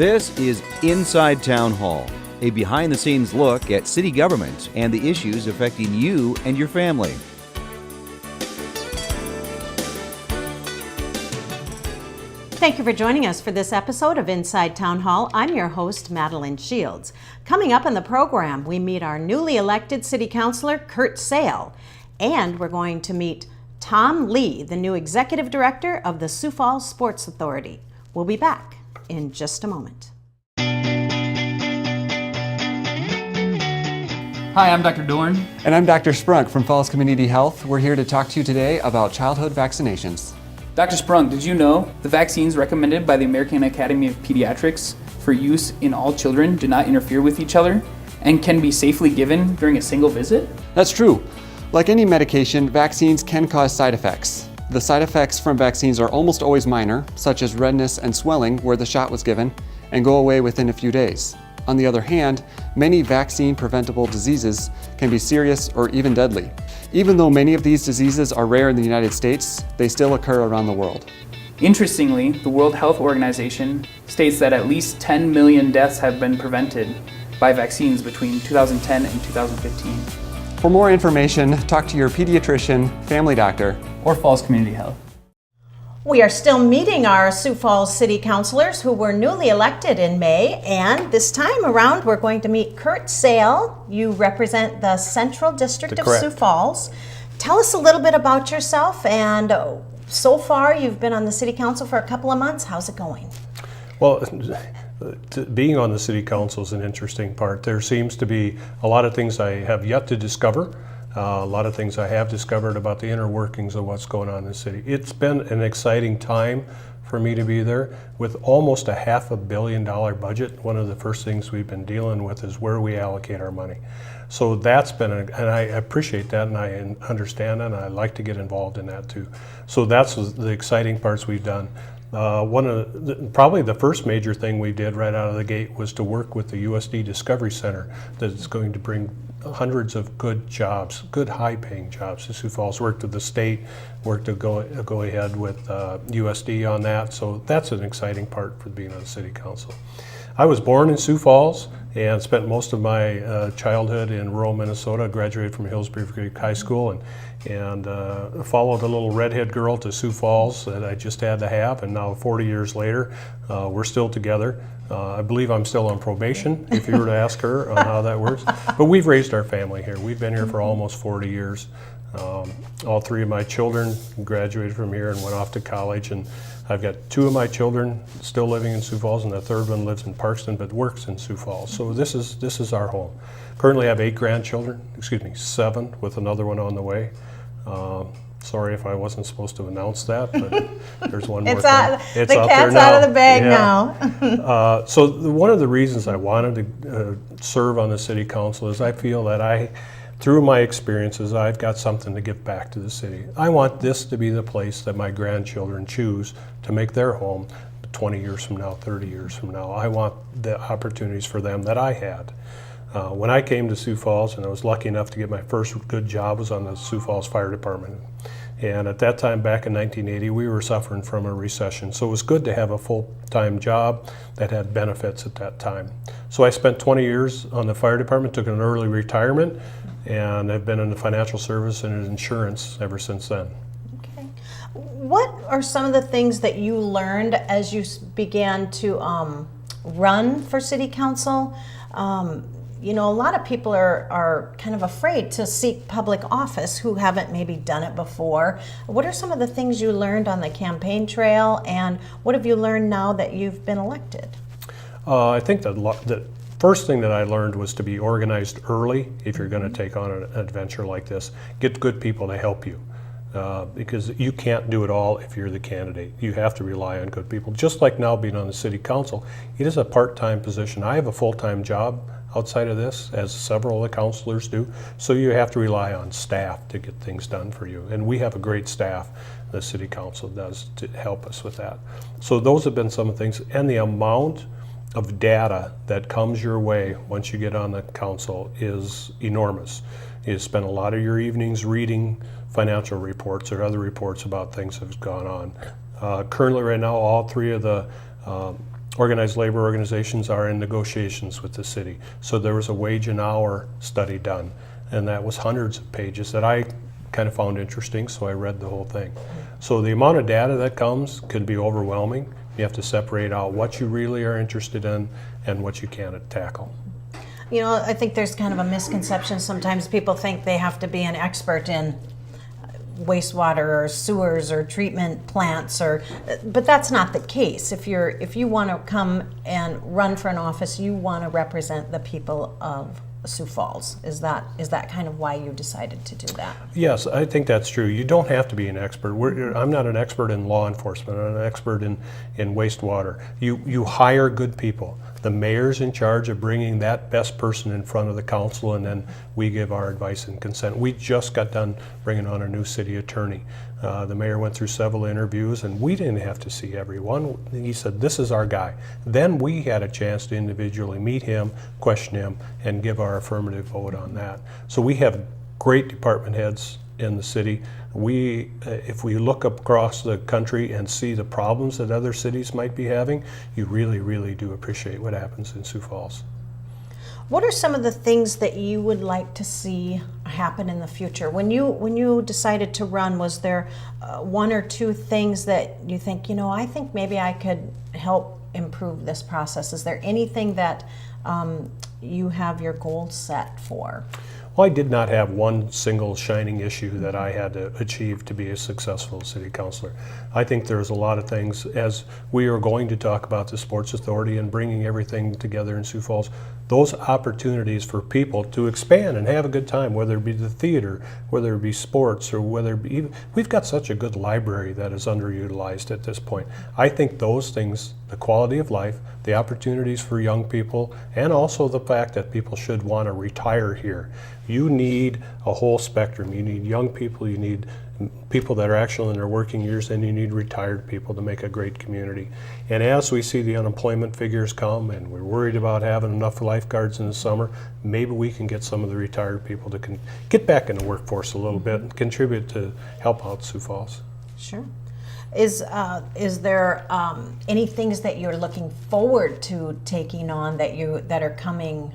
This is Inside Town Hall, a behind-the-scenes look at city government and the issues affecting you and your family. Thank you for joining us for this episode of Inside Town Hall. I'm your host, Madeline Shields. Coming up in the program, we meet our newly elected City Councilor, Kurt Sale, and we're going to meet Tom Lee, the new Executive Director of the Sioux Falls Sports Authority. We'll be back in just a moment. Hi, I'm Dr. Dorn. And I'm Dr. Sprunk from Falls Community Health. We're here to talk to you today about childhood vaccinations. Dr. Sprunk, did you know the vaccines recommended by the American Academy of Pediatrics for use in all children do not interfere with each other and can be safely given during a single visit? That's true. Like any medication, vaccines can cause side effects. The side effects from vaccines are almost always minor, such as redness and swelling where the shot was given, and go away within a few days. On the other hand, many vaccine-preventable diseases can be serious or even deadly. Even though many of these diseases are rare in the United States, they still occur around the world. Interestingly, the World Health Organization states that at least 10 million deaths have been prevented by vaccines between 2010 and 2015. For more information, talk to your pediatrician, family doctor, Or Falls Community Health. We are still meeting our Sioux Falls City Councilors who were newly elected in May, and this time around we're going to meet Kurt Sale. You represent the Central District of Sioux Falls. Tell us a little bit about yourself, and so far you've been on the City Council for a couple of months. How's it going? Well, being on the City Council is an interesting part. There seems to be a lot of things I have yet to discover. A lot of things I have discovered about the inner workings of what's going on in the city. It's been an exciting time for me to be there. With almost a $500 million budget, one of the first things we've been dealing with is where we allocate our money. So that's been, and I appreciate that, and I understand that, and I like to get involved in that too. So that's the exciting parts we've done. Probably the first major thing we did right out of the gate was to work with the USD Discovery Center that is going to bring hundreds of good jobs, good high-paying jobs to Sioux Falls. Worked with the state, worked to go ahead with USD on that. So that's an exciting part for being on the City Council. I was born in Sioux Falls and spent most of my childhood in rural Minnesota. Graduated from Hillsbury Creek High School and followed a little redhead girl to Sioux Falls that I just had to have, and now 40 years later, we're still together. I believe I'm still on probation, if you were to ask her on how that works. But we've raised our family here. We've been here for almost 40 years. All three of my children graduated from here and went off to college, and I've got two of my children still living in Sioux Falls, and the third one lives in Parkston but works in Sioux Falls. So this is our home. Currently I have 8 grandchildren, 7 with another one on the way. Sorry if I wasn't supposed to announce that, but there's one more thing. The cat's out of the bag now. So one of the reasons I wanted to serve on the City Council is I feel that through my experiences, I've got something to give back to the city. I want this to be the place that my grandchildren choose to make their home 20 years from now, 30 years from now. I want the opportunities for them that I had. When I came to Sioux Falls, and I was lucky enough to get my first good job, was on the Sioux Falls Fire Department. And at that time, back in 1980, we were suffering from a recession. So it was good to have a full-time job that had benefits at that time. So I spent 20 years on the fire department, took an early retirement, and I've been in the financial service and in insurance ever since then. Okay. What are some of the things that you learned as you began to run for City Council? You know, a lot of people are kind of afraid to seek public office who haven't maybe done it before. What are some of the things you learned on the campaign trail, and what have you learned now that you've been elected? I think the first thing that I learned was to be organized early if you're going to take on an adventure like this. Get good people to help you. Because you can't do it all if you're the candidate. You have to rely on good people. Just like now being on the City Council, it is a part-time position. I have a full-time job outside of this, as several of the councilors do, so you have to rely on staff to get things done for you. And we have a great staff, the City Council does, to help us with that. So those have been some of the things, and the amount of data that comes your way once you get on the council is enormous. You spend a lot of your evenings reading financial reports or other reports about things that have gone on. Currently right now, all three of the organized labor organizations are in negotiations with the city. So there was a wage and hour study done, and that was hundreds of pages that I kind of found interesting, so I read the whole thing. So the amount of data that comes could be overwhelming. You have to separate out what you really are interested in and what you can't tackle. You know, I think there's kind of a misconception. Sometimes people think they have to be an expert in wastewater or sewers or treatment plants, but that's not the case. If you want to come and run for an office, you want to represent the people of Sioux Falls. Is that kind of why you decided to do that? Yes, I think that's true. You don't have to be an expert. I'm not an expert in law enforcement. I'm an expert in wastewater. You hire good people. The mayor's in charge of bringing that best person in front of the council, and then we give our advice and consent. We just got done bringing on a new city attorney. The mayor went through several interviews, and we didn't have to see everyone. He said, this is our guy. Then we had a chance to individually meet him, question him, and give our affirmative vote on that. So we have great department heads in the city. If we look across the country and see the problems that other cities might be having, you really, really do appreciate what happens in Sioux Falls. What are some of the things that you would like to see happen in the future? When you decided to run, was there one or two things that you think, I think maybe I could help improve this process? Is there anything that you have your goals set for? Well, I did not have one single shining issue that I had to achieve to be a successful city councilor. I think there's a lot of things, as we are going to talk about the Sports Authority and bringing everything together in Sioux Falls, those opportunities for people to expand and have a good time, whether it be the theater, whether it be sports, or whether it be, we've got such a good library that is underutilized at this point. I think those things, the quality of life, the opportunities for young people, and also the fact that people should want to retire here. You need a whole spectrum. You need young people, you need people that are actually in their working years, and you need retired people to make a great community. And as we see the unemployment figures come, and we're worried about having enough lifeguards in the summer, maybe we can get some of the retired people to get back in the workforce a little bit and contribute to help out Sioux Falls. Sure. Is there any things that you're looking forward to taking on that are coming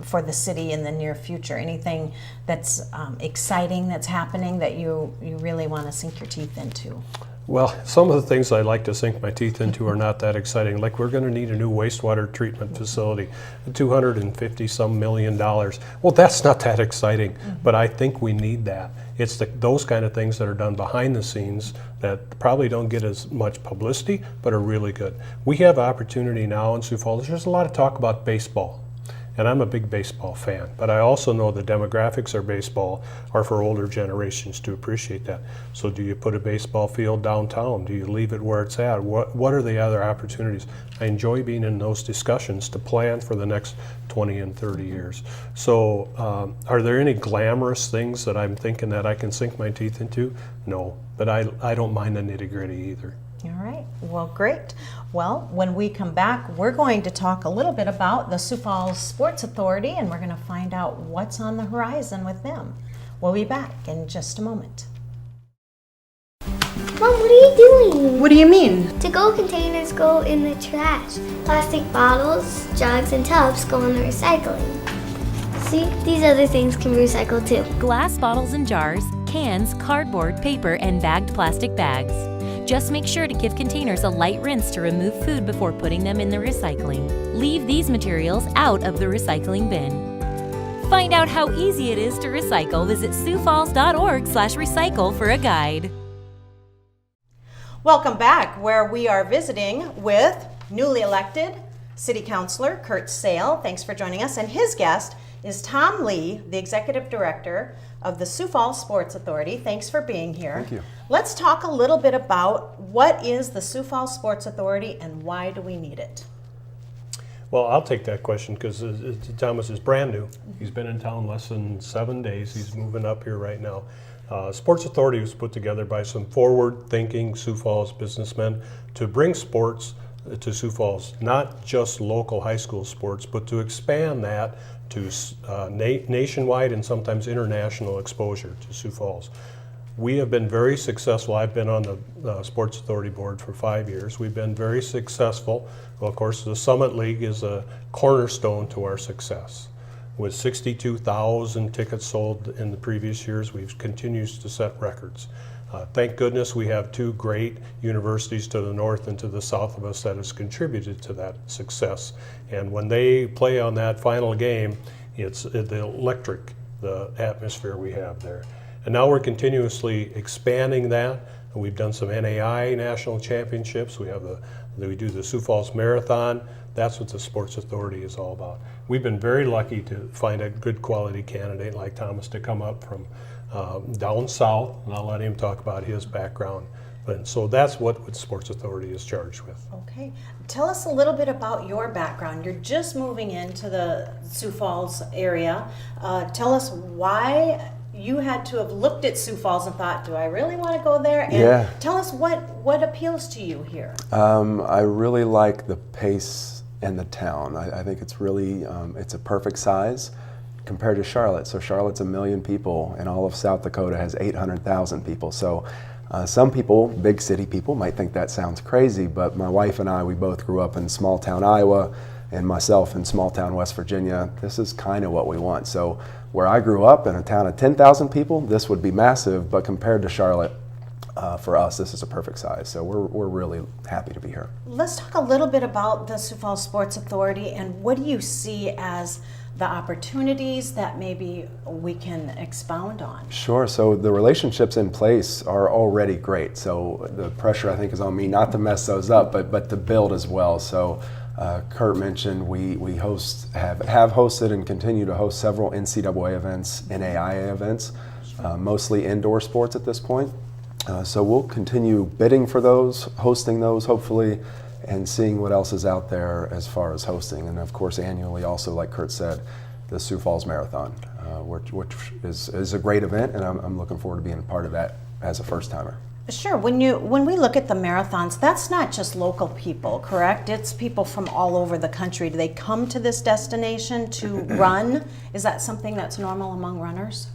for the city in the near future? Anything that's exciting that's happening that you really want to sink your teeth into? Well, some of the things I like to sink my teeth into are not that exciting. Like, we're going to need a new wastewater treatment facility, $250-some million. Well, that's not that exciting, but I think we need that. It's those kind of things that are done behind the scenes that probably don't get as much publicity, but are really good. We have opportunity now in Sioux Falls. There's a lot of talk about baseball. And I'm a big baseball fan, but I also know the demographics of baseball are for older generations to appreciate that. So do you put a baseball field downtown? Do you leave it where it's at? What are the other opportunities? I enjoy being in those discussions to plan for the next 20 and 30 years. So are there any glamorous things that I'm thinking that I can sink my teeth into? No, but I don't mind the nitty-gritty either. All right, well, great. Well, when we come back, we're going to talk a little bit about the Sioux Falls Sports Authority, and we're going to find out what's on the horizon with them. We'll be back in just a moment. Mom, what are you doing? What do you mean? To-go containers go in the trash. Plastic bottles, jugs, and tubs go in the recycling. See, these other things can be recycled too. Glass bottles and jars, cans, cardboard, paper, and bagged plastic bags. Just make sure to give containers a light rinse to remove food before putting them in the recycling. Leave these materials out of the recycling bin. Find out how easy it is to recycle. Visit siouxfalls.org/recycle for a guide. Welcome back, where we are visiting with newly elected City Councilor Kurt Sale. Thanks for joining us. And his guest is Tom Lee, the Executive Director of the Sioux Falls Sports Authority. Thanks for being here. Thank you. Let's talk a little bit about what is the Sioux Falls Sports Authority and why do we need it? Well, I'll take that question because Thomas is brand new. He's been in town less than 7 days. He's moving up here right now. Sports Authority was put together by some forward-thinking Sioux Falls businessmen to bring sports to Sioux Falls, not just local high school sports, but to expand that to nationwide and sometimes international exposure to Sioux Falls. We have been very successful. I've been on the Sports Authority Board for 5 years. We've been very successful. Well, of course, the Summit League is a cornerstone to our success. With 62,000 tickets sold in the previous years, we've continued to set records. Thank goodness we have two great universities to the north and to the south of us that has contributed to that success. And when they play on that final game, it's the electric, the atmosphere we have there. And now we're continuously expanding that. We've done some NAI national championships. We do the Sioux Falls Marathon. That's what the Sports Authority is all about. We've been very lucky to find a good quality candidate like Thomas to come up from down south, and I'll let him talk about his background. And so that's what the Sports Authority is charged with. Okay. Tell us a little bit about your background. You're just moving into the Sioux Falls area. Tell us why you had to have looked at Sioux Falls and thought, do I really want to go there? And tell us what appeals to you here. I really like the pace and the town. I think it's really, it's a perfect size compared to Charlotte. So Charlotte's 1 million people, and all of South Dakota has 800,000 people. So some people, big city people, might think that sounds crazy, but my wife and I, we both grew up in small town Iowa, and myself in small town West Virginia. This is kind of what we want. So where I grew up in a town of 10,000 people, this would be massive, but compared to Charlotte, for us, this is a perfect size. So we're really happy to be here. Let's talk a little bit about the Sioux Falls Sports Authority, and what do you see as the opportunities that maybe we can expound on? Sure. So the relationships in place are already great. So the pressure, I think, is on me not to mess those up, but to build as well. So Kurt mentioned we have hosted and continue to host several NCAA events, NAIA events, mostly indoor sports at this point. So we'll continue bidding for those, hosting those hopefully, and seeing what else is out there as far as hosting. And of course annually also, like Kurt said, the Sioux Falls Marathon, which is a great event, and I'm looking forward to being a part of that as a first timer. Sure. When we look at the marathons, that's not just local people, correct? It's people from all over the country. Do they come to this destination to run? Is that something that's normal among runners?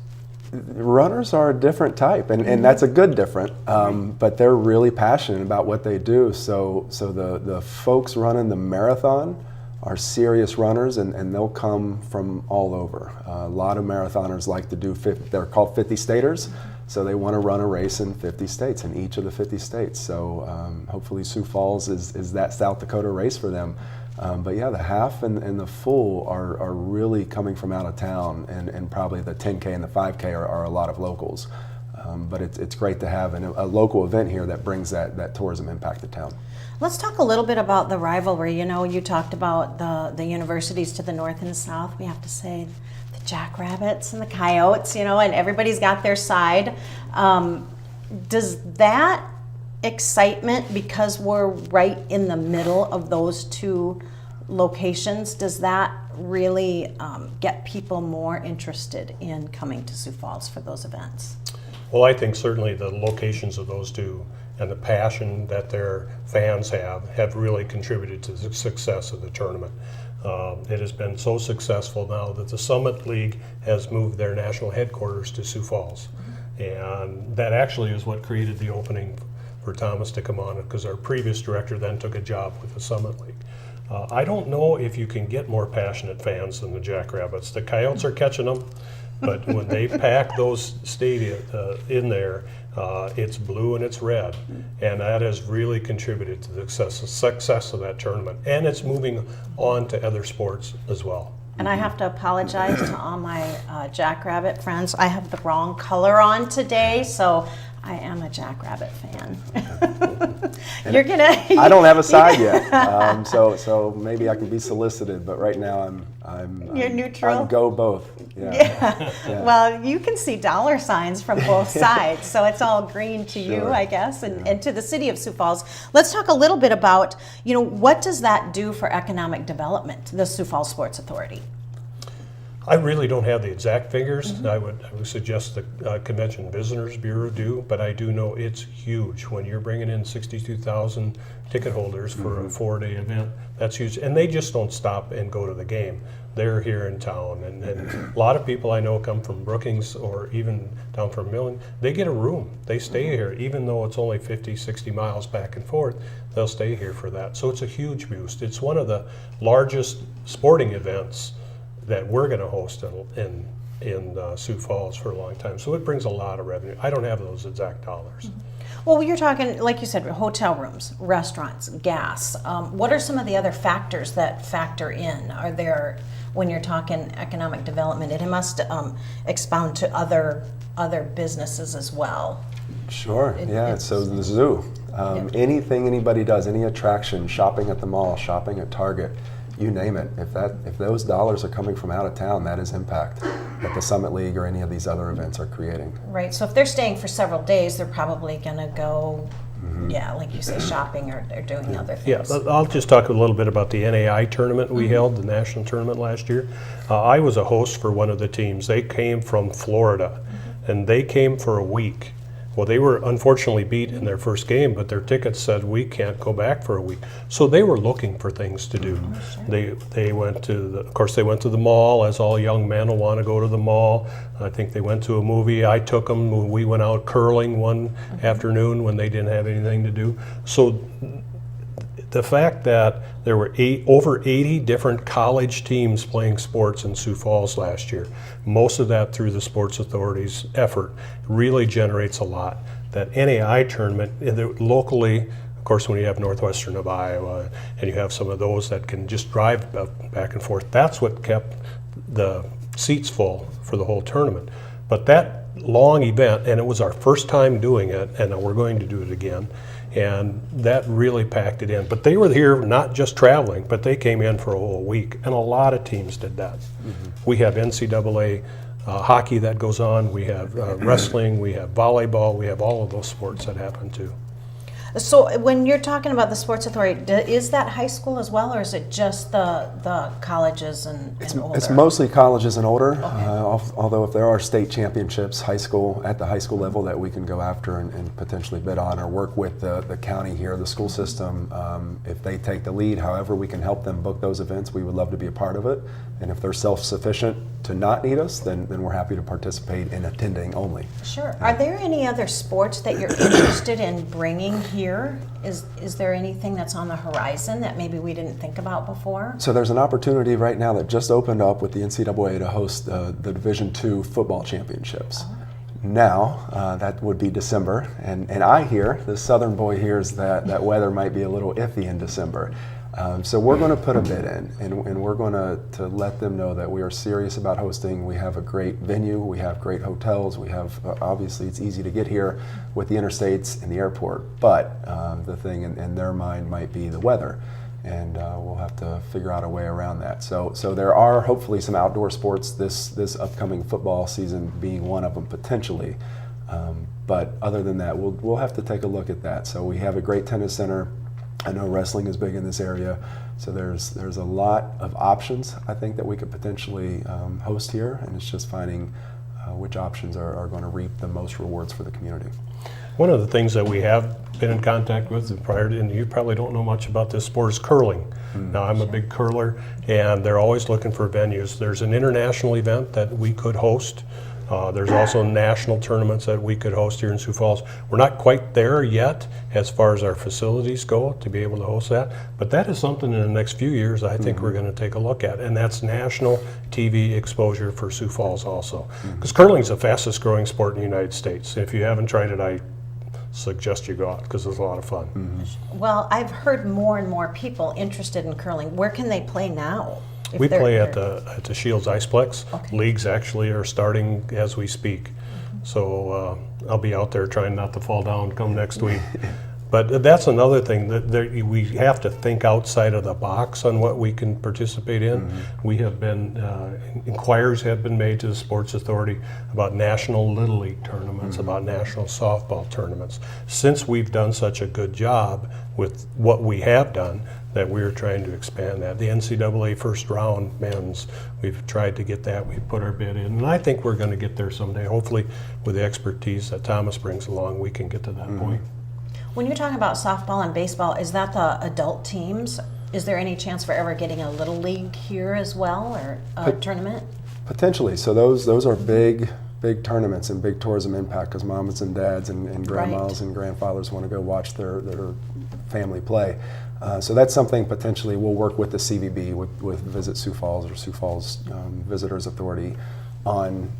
Runners are a different type, and that's a good different, but they're really passionate about what they do. So the folks running the marathon are serious runners, and they'll come from all over. A lot of marathoners like to do, they're called 50 staters, so they want to run a race in 50 states, in each of the 50 states. So hopefully Sioux Falls is that South Dakota race for them. But yeah, the half and the full are really coming from out of town, and probably the 10K and the 5K are a lot of locals. But it's great to have a local event here that brings that tourism impact to town. Let's talk a little bit about the rivalry. You know, you talked about the universities to the north and the south. We have to say the Jackrabbits and the Coyotes, and everybody's got their side. Does that excitement, because we're right in the middle of those two locations, does that really get people more interested in coming to Sioux Falls for those events? Well, I think certainly the locations of those two and the passion that their fans have really contributed to the success of the tournament. It has been so successful now that the Summit League has moved their national headquarters to Sioux Falls. And that actually is what created the opening for Thomas to come on, because our previous director then took a job with the Summit League. I don't know if you can get more passionate fans than the Jackrabbits. The Coyotes are catching them, but when they pack those stadia in there, it's blue and it's red, and that has really contributed to the success of that tournament. And it's moving on to other sports as well. And I have to apologize to all my Jackrabbit friends. I have the wrong color on today, so I am a Jackrabbit fan. You're gonna. I don't have a side yet, so maybe I can be solicited. But right now You're neutral. I'm go both. Yeah. Well, you can see dollar signs from both sides, so it's all green to you, I guess, and to the city of Sioux Falls. Let's talk a little bit about, what does that do for economic development, the Sioux Falls Sports Authority? I really don't have the exact figures. I would suggest the Convention Visitors Bureau do, but I do know it's huge. When you're bringing in 62,000 ticket holders for a 4-day event, that's huge. And they just don't stop and go to the game. They're here in town, and a lot of people I know come from Brookings or even down from Millen. They get a room. They stay here, even though it's only 50, 60 miles back and forth. They'll stay here for that. So it's a huge boost. It's one of the largest sporting events that we're going to host in Sioux Falls for a long time. So it brings a lot of revenue. I don't have those exact dollars. Well, you're talking, like you said, hotel rooms, restaurants, gas. What are some of the other factors that factor in? Are there, when you're talking economic development, it must expound to other businesses as well. Sure, so the zoo. Anything anybody does, any attraction, shopping at the mall, shopping at Target, you name it. If those dollars are coming from out of town, that is impact that the Summit League or any of these other events are creating. Right. So if they're staying for several days, they're probably going to go, like you say, shopping or doing other things. Yeah, I'll just talk a little bit about the NAI tournament we held, the national tournament last year. I was a host for one of the teams. They came from Florida, and they came for a week. Well, they were unfortunately beat in their first game, but their tickets said we can't go back for a week. So they were looking for things to do. They went to of course they went to the mall, as all young men will want to go to the mall. I think they went to a movie. I took them. We went out curling one afternoon when they didn't have anything to do. So the fact that there were over 80 different college teams playing sports in Sioux Falls last year, most of that through the Sports Authority's effort, really generates a lot. That NAI tournament, locally, of course, when you have Northwestern of Iowa and you have some of those that can just drive back and forth, that's what kept the seats full for the whole tournament. But that long event, and it was our first time doing it, and we're going to do it again, and that really packed it in. But they were here not just traveling, but they came in for a whole week, and a lot of teams did that. We have NCAA hockey that goes on, we have wrestling, we have volleyball, we have all of those sports that happen too. So when you're talking about the Sports Authority, is that high school as well, or is it just the colleges and older? It's mostly colleges and older, although if there are state championships at the high school level that we can go after and potentially bid on or work with the county here, the school system, if they take the lead, however we can help them book those events, we would love to be a part of it. And if they're self-sufficient to not need us, then we're happy to participate in attending only. Sure. Are there any other sports that you're interested in bringing here? Is there anything that's on the horizon that maybe we didn't think about before? So there's an opportunity right now that just opened up with the NCAA to host the Division II football championships. Now, that would be December, and I hear, the southern boy hears that weather might be a little iffy in December. So we're going to put a bid in, and we're going to let them know that we are serious about hosting. We have a great venue, we have great hotels, we have, obviously it's easy to get here with the interstates and the airport, but the thing in their mind might be the weather, and we'll have to figure out a way around that. So there are hopefully some outdoor sports this upcoming football season being one of them potentially, but other than that, we'll have to take a look at that. So we have a great tennis center. I know wrestling is big in this area, so there's a lot of options I think that we could potentially host here, and it's just finding which options are going to reap the most rewards for the community. One of the things that we have been in contact with and you probably don't know much about this sport, is curling. Now, I'm a big curler, and they're always looking for venues. There's an international event that we could host. There's also national tournaments that we could host here in Sioux Falls. We're not quite there yet as far as our facilities go to be able to host that, but that is something in the next few years I think we're going to take a look at, and that's national TV exposure for Sioux Falls also. Because curling is the fastest growing sport in the United States. If you haven't tried it, I suggest you go out because it's a lot of fun. Well, I've heard more and more people interested in curling. Where can they play now? We play at the Shields Iceplex. Leagues actually are starting as we speak. So I'll be out there trying not to fall down come next week. But that's another thing, that we have to think outside of the box on what we can participate in. We have been, inquiries have been made to the Sports Authority about National Little League tournaments, about national softball tournaments. Since we've done such a good job with what we have done, that we're trying to expand that. The NCAA first round men's, we've tried to get that. We've put our bid in, and I think we're going to get there someday. Hopefully, with the expertise that Thomas brings along, we can get to that point. When you talk about softball and baseball, is that the adult teams? Is there any chance for ever getting a little league here as well, or a tournament? Potentially. So those are big tournaments and big tourism impact, because moms and dads and grandmas and grandfathers want to go watch their family play. So that's something potentially we'll work with the CVB, with Visit Sioux Falls or Sioux Falls Visitors Authority on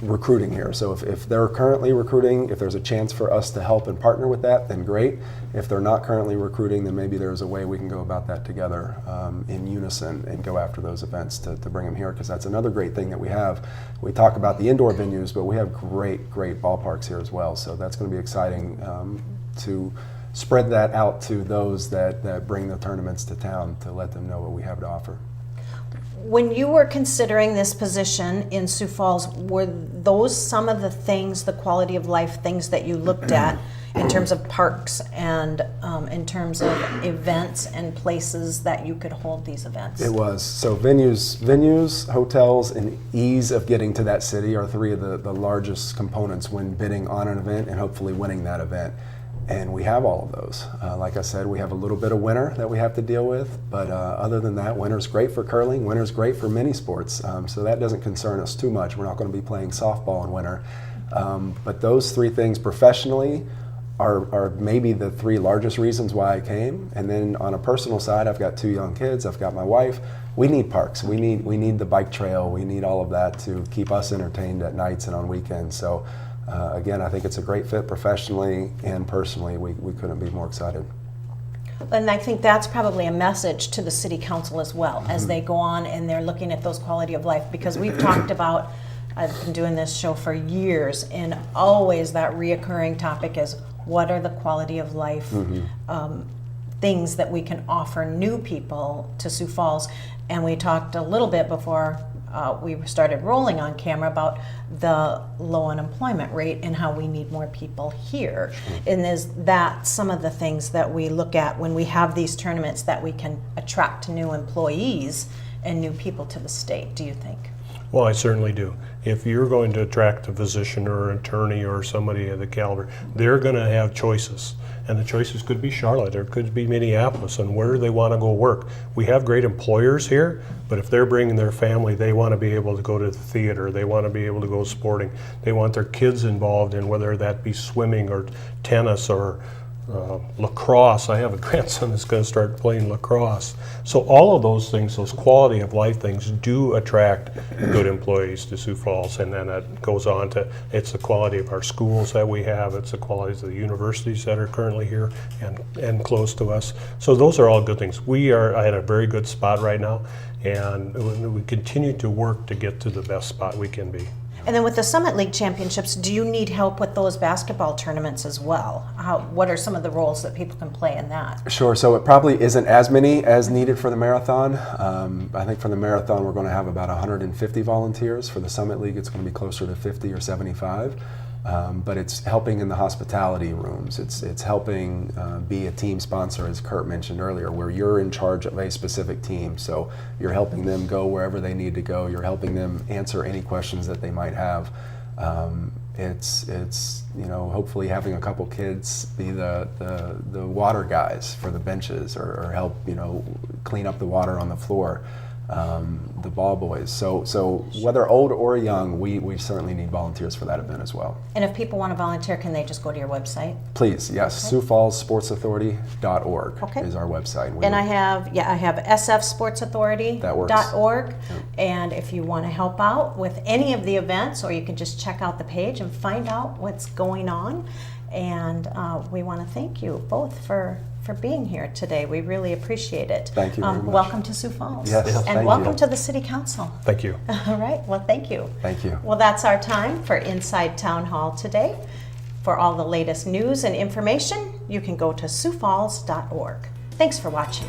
recruiting here. So if they're currently recruiting, if there's a chance for us to help and partner with that, then great. If they're not currently recruiting, then maybe there's a way we can go about that together in unison and go after those events to bring them here, because that's another great thing that we have. We talk about the indoor venues, but we have great ballparks here as well. So that's going to be exciting to spread that out to those that bring the tournaments to town, to let them know what we have to offer. When you were considering this position in Sioux Falls, were those some of the things, the quality of life things that you looked at in terms of parks and in terms of events and places that you could hold these events? It was. So venues, hotels, and ease of getting to that city are three of the largest components when bidding on an event and hopefully winning that event. And we have all of those. Like I said, we have a little bit of winter that we have to deal with, but other than that, winter's great for curling, winter's great for many sports, so that doesn't concern us too much. We're not going to be playing softball in winter. But those three things professionally are maybe the three largest reasons why I came. And then on a personal side, I've got 2 young kids, I've got my wife. We need parks, we need the bike trail, we need all of that to keep us entertained at nights and on weekends. So. Again, I think it's a great fit professionally and personally. We couldn't be more excited. And I think that's probably a message to the city council as well, as they go on and they're looking at those quality of life, because we've talked about, I've been doing this show for years, and always that reoccurring topic is, what are the quality of life things that we can offer new people to Sioux Falls? And we talked a little bit before we started rolling on camera about the low unemployment rate and how we need more people here. And is that some of the things that we look at when we have these tournaments, that we can attract new employees and new people to the state, do you think? Well, I certainly do. If you're going to attract a physician or an attorney or somebody of the caliber, they're going to have choices. And the choices could be Charlotte, or could be Minneapolis, and where they want to go work. We have great employers here, but if they're bringing their family, they want to be able to go to the theater, they want to be able to go sporting, they want their kids involved in whether that be swimming or tennis or lacrosse. I have a grandson that's going to start playing lacrosse. So all of those things, those quality of life things, do attract good employees to Sioux Falls, and then that goes on to, it's the quality of our schools that we have, it's the qualities of the universities that are currently here and close to us. So those are all good things. We are at a very good spot right now, and we continue to work to get to the best spot we can be. And then with the Summit League Championships, do you need help with those basketball tournaments as well? What are some of the roles that people can play in that? Sure, so it probably isn't as many as needed for the marathon. I think for the marathon we're going to have about 150 volunteers. For the Summit League it's going to be closer to 50 or 75. But it's helping in the hospitality rooms. It's helping be a team sponsor, as Kurt mentioned earlier, where you're in charge of a specific team. So you're helping them go wherever they need to go. You're helping them answer any questions that they might have. It's hopefully having a couple kids be the water guys for the benches, or help clean up the water on the floor. The ball boys. So whether old or young, we certainly need volunteers for that event as well. And if people want to volunteer, can they just go to your website? Please, yes. Okay. SiouxFallsSportsAuthority.org is our website. And I have sfsportsauthority.org. Yep. And if you want to help out with any of the events, or you can just check out the page and find out what's going on. And we want to thank you both for being here today. We really appreciate it. Thank you very much. Welcome to Sioux Falls. Yes, and thank welcome you. to the City Council. Thank you. All right, well, thank you. Thank you. Well, that's our time for Inside Town Hall today. For all the latest news and information, you can go to siouxfalls.org. Thanks for watching.